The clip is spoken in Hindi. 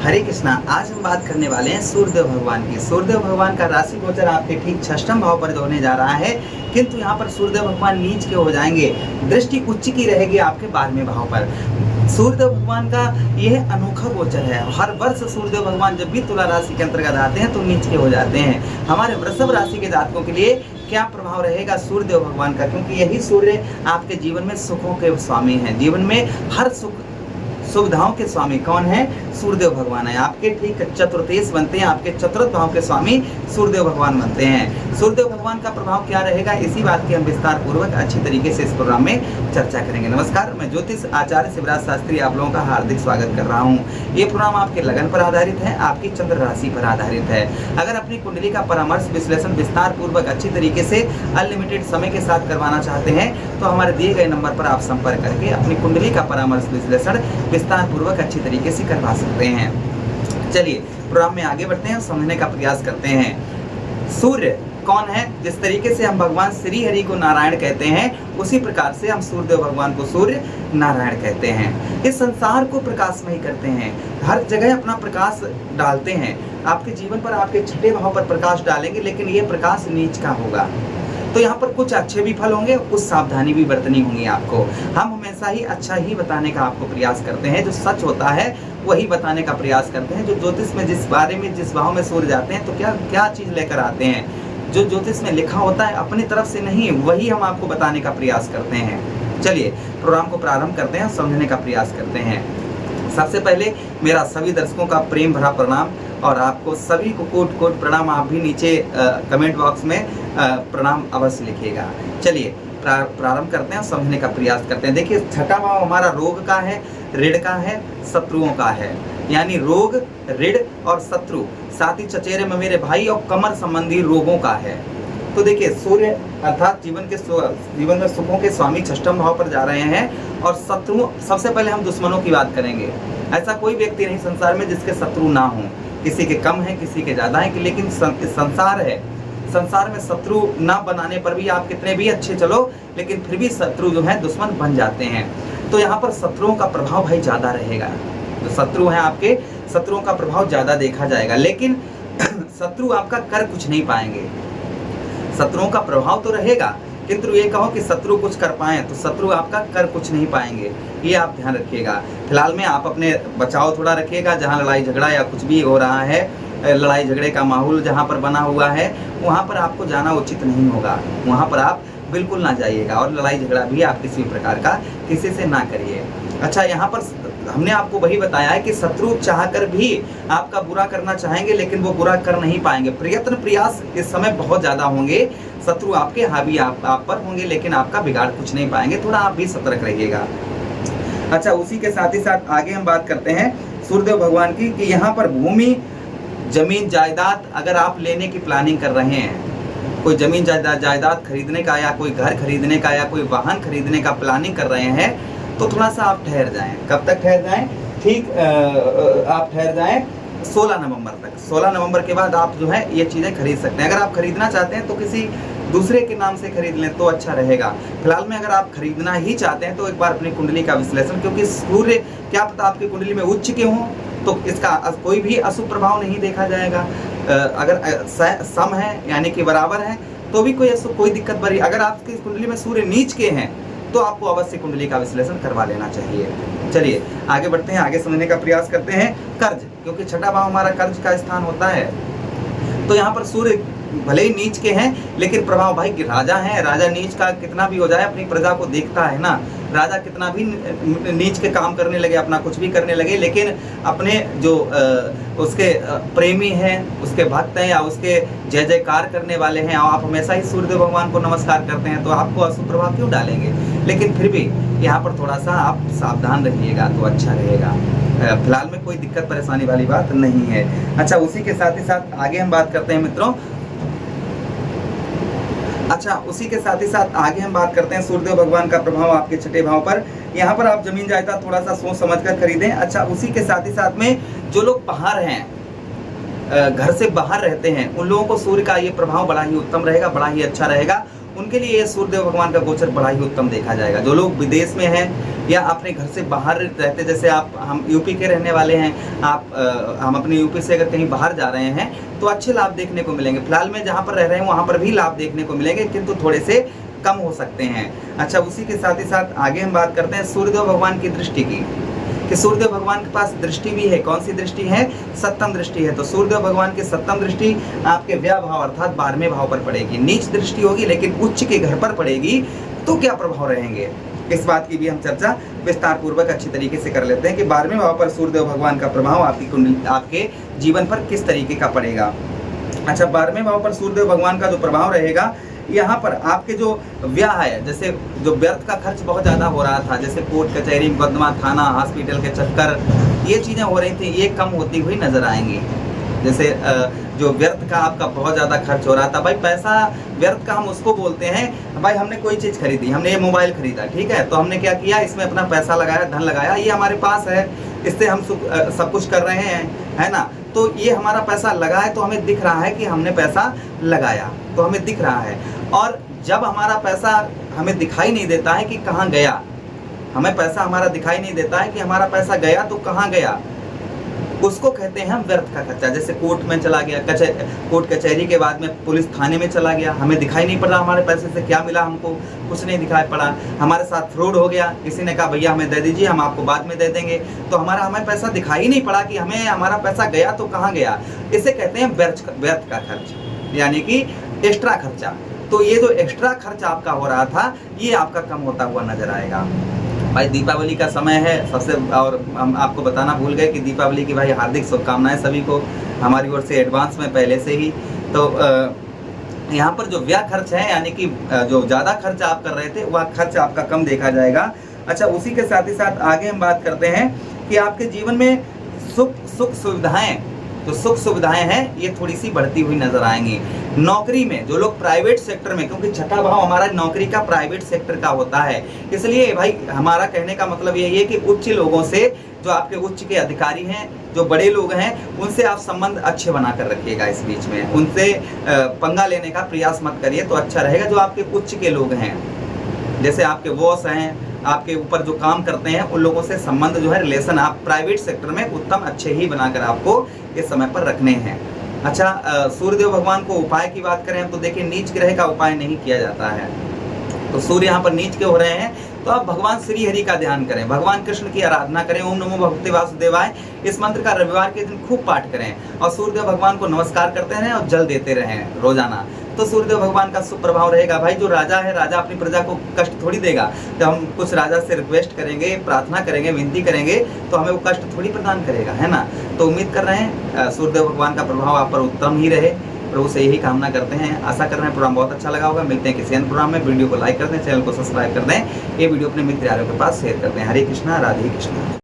हरे कृष्णा। आज हम बात करने वाले हैं सूर्यदेव भगवान की। सूर्यदेव भगवान का राशि गोचर आपके ठीक षष्ठम भाव पर होने जा रहा है, किंतु यहाँ पर सूर्यदेव भगवान नीच के हो जाएंगे। दृष्टि उच्च की रहेगी आपके 12वें भाव पर। सूर्यदेव भगवान का यह अनोखा गोचर है। हर वर्ष सूर्यदेव भगवान जब भी तुला राशि के अंतर्गत आते हैं तो नीच के हो जाते हैं। हमारे वृषभ राशि के जातकों के लिए क्या प्रभाव रहेगा सूर्यदेव भगवान का, क्योंकि यही सूर्य आपके जीवन में सुखों के स्वामी हैं। जीवन में हर सुविधाओं के स्वामी कौन है? सूर्यदेव भगवान है। आपके ठीक चतुर्थेश बनते हैं, आपके चतुर्थ भाव के स्वामी सूर्यदेव भगवान बनते हैं। सूर्यदेव भगवान का प्रभाव क्या रहेगा, इसी बात की हम विस्तार पूर्वक अच्छी तरीके से इस प्रोग्राम में चर्चा करेंगे। नमस्कार, मैं ज्योतिष आचार्य शिवराज शास्त्री आप लोगों का हार्दिक स्वागत कर रहा हूँ। ये प्रोग्राम आपके लगन पर आधारित है, आपकी चंद्र राशि पर आधारित है। अगर अपनी कुंडली का परामर्श विश्लेषण विस्तार पूर्वक अच्छी तरीके से अनलिमिटेड समय के साथ करवाना चाहते हैं तो हमारे दिए गए नंबर पर आप संपर्क करके अपनी कुंडली का परामर्श विश्लेषण विस्तार पूर्वक अच्छी तरीके से करवा सकते हैं। चलिए प्रोग्राम में आगे बढ़ते हैं, समझने का प्रयास करते हैं। सूर्य कौन है? जिस तरीके से हम भगवान श्री हरि को नारायण कहते हैं, उसी प्रकार से हम सूर्यदेव भगवान को सूर्य नारायण कहते हैं। इस संसार को प्रकाशमय करते हैं, हर जगह अपना प्रकाश डालते हैं। आपके जीवन पर आपके छठे भाव पर प्रकाश डालेंगे, लेकिन ये प्रकाश नीच का होगा। तो यहाँ पर कुछ अच्छे भी फल होंगे, कुछ सावधानी भी बरतनी होंगी आपको। हम हमेशा ही अच्छा ही बताने का आपको प्रयास करते हैं, जो सच होता है वही बताने का प्रयास करते हैं। जो ज्योतिष में जिस बारे में जिस भाव में सूर्य जाते हैं तो क्या क्या चीज़ लेकर आते हैं, जो ज्योतिष में लिखा होता है अपनी तरफ से नहीं, वही हम आपको बताने का प्रयास करते हैं। चलिए प्रोग्राम को प्रारंभ करते हैं, समझने का प्रयास करते हैं। सबसे पहले मेरा सभी दर्शकों का प्रेम भरा प्रणाम, और आपको सभी को कोट कोट प्रणाम। आप भी नीचे कमेंट बॉक्स में प्रणाम अवश्य लिखिएगा। चलिए प्रारंभ करते हैं, समझने का प्रयास करते हैं। देखिए छठा भाव हमारा रोग का है, ऋण का है, शत्रुओं का है। यानी रोग, ऋण और शत्रु, साथ ही चचेरे में मेरे भाई और कमर संबंधी रोगों का है। तो देखिए सूर्य अर्थात जीवन में सुखों के स्वामी षष्ठम भाव पर जा रहे हैं। और शत्रु, सबसे पहले हम दुश्मनों की बात करेंगे। ऐसा कोई व्यक्ति नहीं संसार में जिसके शत्रु ना हो। किसी के कम है, किसी के ज़्यादा है, लेकिन संसार है। संसार में शत्रु ना बनाने पर भी आप कितने भी अच्छे चलो, लेकिन फिर भी शत्रु जो है दुश्मन बन जाते हैं। तो यहाँ पर शत्रुओं का प्रभाव भाई ज़्यादा रहेगा। जो शत्रु हैं आपके, शत्रुओं का प्रभाव ज़्यादा देखा जाएगा, लेकिन शत्रु आपका कर कुछ नहीं पाएंगे। शत्रुओं का प्रभाव तो रहेगा, किंतु ये कहो कि शत्रु कुछ कर पाएं तो शत्रु आपका कर कुछ नहीं पाएंगे, ये आप ध्यान रखिएगा। फिलहाल में आप अपने बचाव थोड़ा रखिएगा। जहाँ लड़ाई झगड़ा या कुछ भी हो रहा है, लड़ाई झगड़े का माहौल जहाँ पर बना हुआ है, वहाँ पर आपको जाना उचित नहीं होगा। वहाँ पर आप बिल्कुल ना जाइएगा, और लड़ाई झगड़ा भी आप किसी प्रकार का किसी से ना करिए। अच्छा, यहाँ पर हमने आपको वही बताया है कि शत्रु चाहकर भी आपका बुरा करना चाहेंगे, लेकिन वो बुरा कर नहीं पाएंगे। प्रयत्न प्रयास इस समय बहुत ज़्यादा होंगे। शत्रु आपके हावी आप पर होंगे, लेकिन आपका बिगाड़ कुछ नहीं पाएंगे। थोड़ा आप भी सतर्क रहिएगा। अच्छा, उसी के साथ ही साथ आगे हम बात करते हैं सूर्यदेव भगवान की, कि यहाँ पर भूमि, जमीन जायदाद अगर आप लेने की प्लानिंग कर रहे हैं, कोई जमीन जायदाद खरीदने का, या कोई घर खरीदने का, या कोई वाहन खरीदने का प्लानिंग कर रहे हैं, तो थोड़ा सा आप ठहर जाएं। कब तक ठहर जाएं? ठीक आप ठहर जाएं 16 नवंबर तक। 16 नवंबर के बाद आप जो है ये चीज़ें खरीद सकते हैं। अगर आप खरीदना चाहते हैं तो किसी दूसरे के नाम से खरीद लें तो अच्छा रहेगा। फिलहाल में अगर आप खरीदना ही चाहते हैं तो एक बार अपनी कुंडली का विश्लेषण, क्योंकि सूर्य क्या पता आपकी कुंडली में उच्च के हों तो इसका कोई भी अशुभ प्रभाव नहीं देखा जाएगा। अगर सम है यानी कि बराबर है तो भी कोई दिक्कत बड़ी। अगर आपकी कुंडली में सूर्य नीच के हैं तो आपको अवश्य कुंडली का विश्लेषण करवा लेना चाहिए। चलिए आगे बढ़ते हैं, आगे समझने का प्रयास करते हैं। कर्ज, क्योंकि छठा भाव हमारा कर्ज का स्थान होता है, तो यहाँ पर सूर्य भले ही नीच के हैं, लेकिन प्रभाव भाई कि राजा है। राजा नीच का कितना भी हो जाए अपनी प्रजा को देखता है ना। राजा कितना भी नीच के काम करने लगे, अपना कुछ भी करने लगे, लेकिन अपने जो उसके प्रेमी हैं, उसके भक्त हैं, या उसके जय जयकार करने वाले हैं, और आप हमेशा ही सूर्यदेव भगवान को नमस्कार करते हैं, तो आपको अशुभ प्रभाव क्यों डालेंगे? लेकिन फिर भी यहाँ पर थोड़ा सा आप सावधान रहिएगा तो अच्छा रहेगा। फिलहाल में कोई दिक्कत परेशानी वाली बात नहीं है। अच्छा, उसी के साथ ही साथ आगे हम बात करते हैं मित्रों। अच्छा, उसी के साथ ही साथ आगे हम बात करते हैं सूर्यदेव भगवान का प्रभाव आपके छठे भाव पर। यहाँ पर आप जमीन जायदाद थोड़ा सा सोच समझ कर खरीदें। अच्छा, उसी के साथ ही साथ में जो लोग बाहर हैं, घर से बाहर रहते हैं, उन लोगों को सूर्य का ये प्रभाव बड़ा ही उत्तम रहेगा, बड़ा ही अच्छा रहेगा। उनके लिए ये सूर्यदेव भगवान का गोचर बड़ा ही उत्तम देखा जाएगा। जो लोग विदेश में हैं या अपने घर से बाहर रहते, जैसे हम यूपी के रहने वाले हैं, हम अपने यूपी से अगर कहीं बाहर जा रहे हैं तो अच्छे लाभ देखने को मिलेंगे। फिलहाल में जहाँ पर रह रहे हैं वहाँ पर भी लाभ देखने को मिलेंगे, किंतु थोड़े से कम हो सकते हैं। अच्छा, उसी के साथ ही साथ आगे हम बात करते हैं सूर्यदेव भगवान की दृष्टि की, कि सूर्यदेव भगवान के पास दृष्टि भी है। कौन सी दृष्टि है? सप्तम दृष्टि है। तो सूर्यदेव भगवान की सप्तम दृष्टि आपके व्यय भाव अर्थात 12वें भाव पर पड़ेगी। नीच दृष्टि होगी लेकिन उच्च के घर पर पड़ेगी, तो क्या प्रभाव रहेंगे, इस बात की भी हम चर्चा विस्तार पूर्वक अच्छी तरीके से कर लेते हैं कि 12वें भाव पर सूर्यदेव भगवान का प्रभाव आपके जीवन पर किस तरीके का पड़ेगा। अच्छा, 12वें भाव पर सूर्यदेव भगवान का जो प्रभाव रहेगा, यहाँ पर आपके जो व्यय है, जैसे जो व्यर्थ का खर्च बहुत ज़्यादा हो रहा था, जैसे कोर्ट कचहरी, मुकदमा, थाना, हॉस्पिटल के चक्कर, ये चीज़ें हो रही थी, ये कम होती हुई नजर आएंगी। जैसे जो व्यर्थ का आपका बहुत ज़्यादा खर्च हो रहा था, भाई पैसा व्यर्थ का हम उसको बोलते हैं, भाई हमने कोई चीज़ खरीदी, हमने ये मोबाइल खरीदा, ठीक है, तो हमने क्या किया, इसमें अपना पैसा लगाया, धन लगाया, ये हमारे पास है, इससे हम सब कुछ कर रहे हैं, है ना, तो ये हमारा पैसा लगा है, तो हमें दिख रहा है कि हमने पैसा लगाया, तो हमें दिख रहा है। और जब हमारा पैसा हमें दिखाई नहीं देता है कि कहाँ गया, हमें पैसा हमारा दिखाई नहीं देता है कि हमारा पैसा गया तो कहाँ गया, उसको कहते हैं हम व्यर्थ का खर्चा। जैसे कोर्ट में चला गया, कोर्ट कचहरी के बाद में पुलिस थाने में चला गया, हमें दिखाई नहीं पड़ा हमारे पैसे से क्या मिला, हमको कुछ नहीं दिखाई पड़ा। हमारे साथ फ्रॉड हो गया, किसी ने कहा भैया हमें दे दीजिए, हम आपको बाद में दे देंगे, तो हमें पैसा दिखाई नहीं पड़ा कि हमारा पैसा गया तो कहाँ गया। इसे कहते हैं व्यर्थ का खर्च, यानी कि एक्स्ट्रा खर्चा। तो ये जो एक्स्ट्रा खर्च आपका हो रहा था, ये आपका कम होता हुआ नजर आएगा। भाई दीपावली का समय है सबसे, और हम आपको बताना भूल गए कि दीपावली की भाई हार्दिक शुभकामनाएं सभी को हमारी ओर से एडवांस में पहले से ही। तो यहाँ पर जो व्यय खर्च है, यानी कि जो ज़्यादा खर्च आप कर रहे थे, वह खर्च आपका कम देखा जाएगा। अच्छा, उसी के साथ ही साथ आगे हम बात करते हैं कि आपके जीवन में सुख सुविधाएं, जो सुख सुविधाएं हैं, ये थोड़ी सी बढ़ती हुई नजर आएंगी। नौकरी में जो लोग प्राइवेट सेक्टर में, क्योंकि छठा भाव हमारा नौकरी का प्राइवेट सेक्टर का होता है, इसलिए भाई हमारा कहने का मतलब यही है कि उच्च लोगों से, जो आपके उच्च के अधिकारी हैं, जो बड़े लोग हैं, उनसे आप संबंध अच्छे बना कर रखिएगा। इस बीच में उनसे पंगा लेने का प्रयास मत करिए, तो अच्छा रहेगा। जो आपके उच्च के लोग हैं, जैसे आपके बॉस हैं, आपके ऊपर जो काम करते हैं, उन लोगों से संबंध जो है, रिलेशन आप प्राइवेट सेक्टर में उत्तम अच्छे ही बनाकर आपको इस समय पर रखने हैं। अच्छा, सूर्यदेव भगवान को उपाय की बात करें तो देखिए, नीच ग्रह का उपाय नहीं किया जाता है। तो सूर्य यहाँ पर नीच के हो रहे हैं, तो आप भगवान श्री हरि का ध्यान करें, भगवान कृष्ण की आराधना करें। ओम नमो भगवते वासुदेवाय, इस मंत्र का रविवार के दिन खूब पाठ करें, और सूर्यदेव भगवान को नमस्कार करते रहें और जल देते रहें रोजाना। तो सूर्यदेव भगवान का शुभ प्रभाव रहेगा। भाई जो राजा है, राजा अपनी प्रजा को कष्ट थोड़ी देगा। जब हम कुछ राजा से रिक्वेस्ट करेंगे, प्रार्थना करेंगे, विनती करेंगे, तो हमें वो कष्ट थोड़ी प्रदान करेगा, है ना। तो उम्मीद कर रहे हैं सूर्यदेव भगवान का प्रभाव आप पर उत्तम ही रहे, प्रभु से यही कामना करते हैं। आशा कर रहे हैं प्रोग्राम बहुत अच्छा लगा होगा। मिलते हैं किसी अन्य प्रोग्राम में। वीडियो को लाइक कर दें, चैनल को सब्सक्राइब कर दें, ये वीडियो अपने मित्र यारों के पास शेयर कर दें। हरे कृष्णा, राधे कृष्णा।